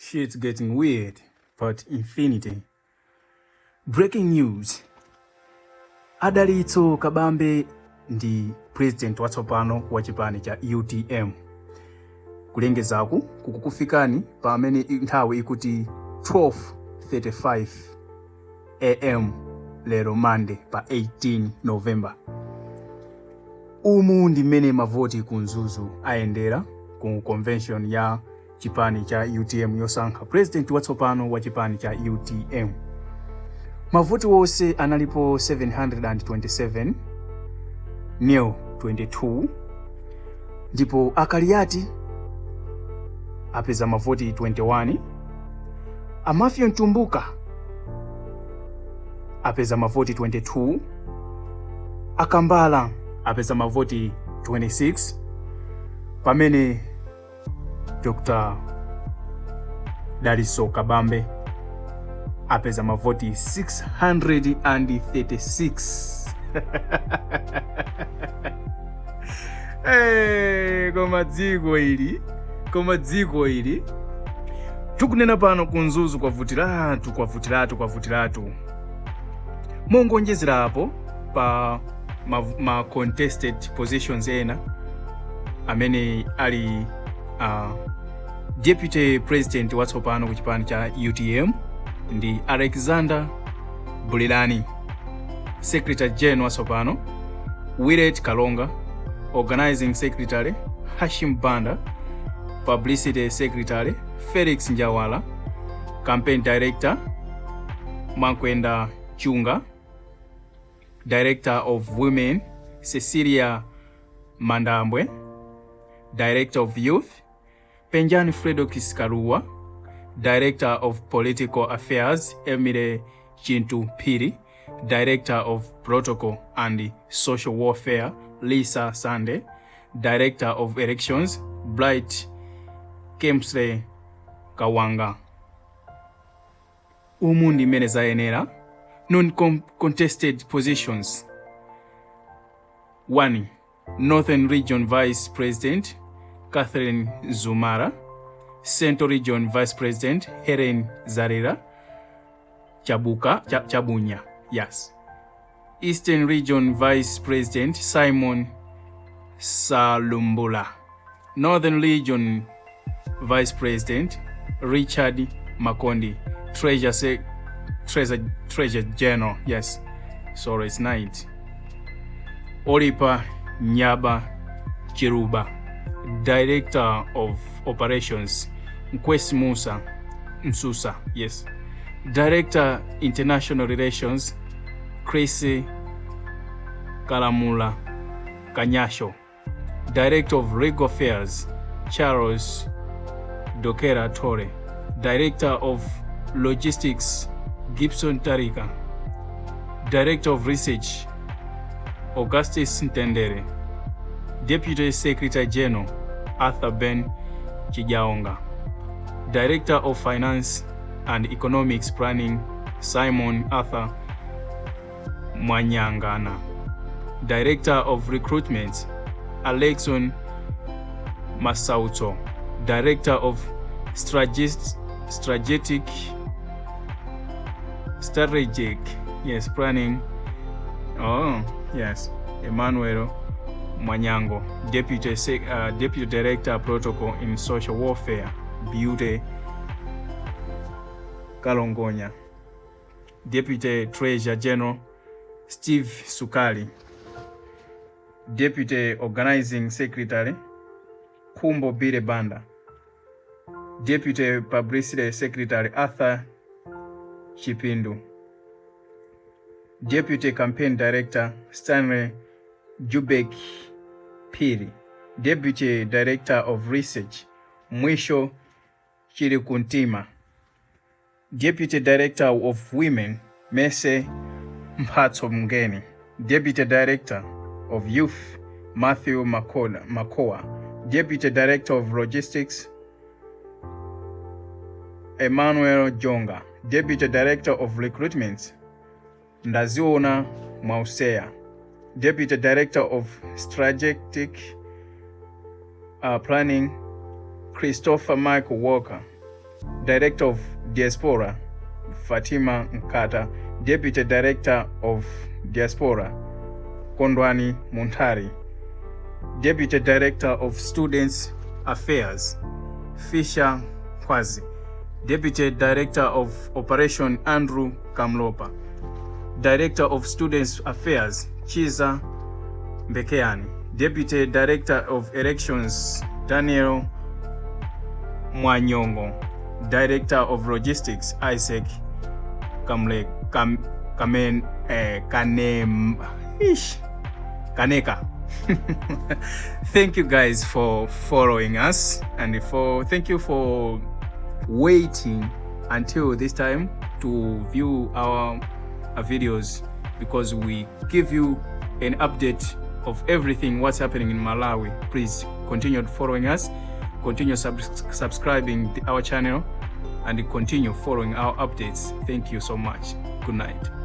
Shit's getting weird, but infinity. Breaking news. Dalitso Kabambe ndi president watsopano wa chipani cha UTM. Kulengezaku kukufikani pa amene nthawi ikuti 12:35 am lero Monday pa 18 November. Umu ndi mmene mavoti kunzuzu ayendera ku convention ya chipani cha UTM yosankha president watsopano wa chipani cha UTM. Mavoti wose analipo 727 nil 22, ndipo akaliyati apeza mavoti 21, Amafio Ntumbuka apeza mavoti 22, Akambala apeza mavoti 26, pamene Dr. Dalitso Kabambe apeza mavoti 636. Koma dziko ili tikunena pano kunzuzu kwavutiratu mongonjezerapo pa ma contested positions ena amene ali deputy president watsopano ku chipani cha UTM ndi Alexander Bulelani, secretary general watsopano Willet Kalonga, organizing secretary Hashim Banda, publicity secretary Felix Njawala, campaign director Mankwenda Chunga, director of women Cecilia Mandambwe, director of youth Penjani Fredo Kiskarua, director of political affairs Emile Chintu Piri, director of protocol and social warfare Lisa Sande, director of elections Bright Kemsre Kawanga. Umu ndi mmene zayenera. Non-contested positions: 1. Northern Region Vice President Catherine Zumara, Central Region Vice President Helen Zarira Chabunya. Yes. Eastern Region Vice President Simon Salumbula. Northern Region Vice President Richard Makondi. Treasurer General. Yes. Sorry, it's night. Olipa Nyaba Chiruba, Director of Operations Nkwesi Musa Nsusa. Yes. Director International Relations Chrissy Kalamula Kanyasho. Director of Legal Affairs Charles Dokera Tore. Director of Logistics Gibson Tarika. Director of Research Augustus Ntendere. Deputy Secretary General Arthur Ben Chijaonga. Director of Finance and Economics Planning Simon Arthur Mwanyangana. Director of Recruitment Alexon Masauto. Director of Strategic Planning. Emmanuel Mwanyango. Deputy Director Protocol in Social Warfare Beauty Kalongonya. Deputy Treasurer General Steve Sukali. Deputy Organizing Secretary Kumbo Bire Banda. Deputy Publicity Secretary Arthur Chipindu. Deputy Campaign Director Stanley Jubek Piri. Deputy Director of Research Mwisho Chirikuntima. Deputy Director of Women Mese Mphatso Mngeni. Deputy Director of Youth Matthew Makoa. Deputy Director of Logistics Emmanuel Jonga. Deputy Director of Recruitment Ndaziona Mausea. Deputy Director of Strategic Planning Christopher Michael Walker. Director of Diaspora, Fatima Nkata. Deputy Director of Diaspora, Kondwani Muntari. Deputy Director of Students Affairs, Fisher Kwazi. Deputy Director of Operation, Andrew Kamlopa. Director of Students Affairs, Chiza Mbekeani. Deputy Director of Elections, Daniel Mwanyongo. Director of Logistics, Isaac Kaneka. Thank you guys for following us, and thank you for waiting until this time to view our videos, because we give you an update of everything what's happening in Malawi. Please continue following us, continue subscribing to our channel, and continue following our updates. Thank you so much. Good night.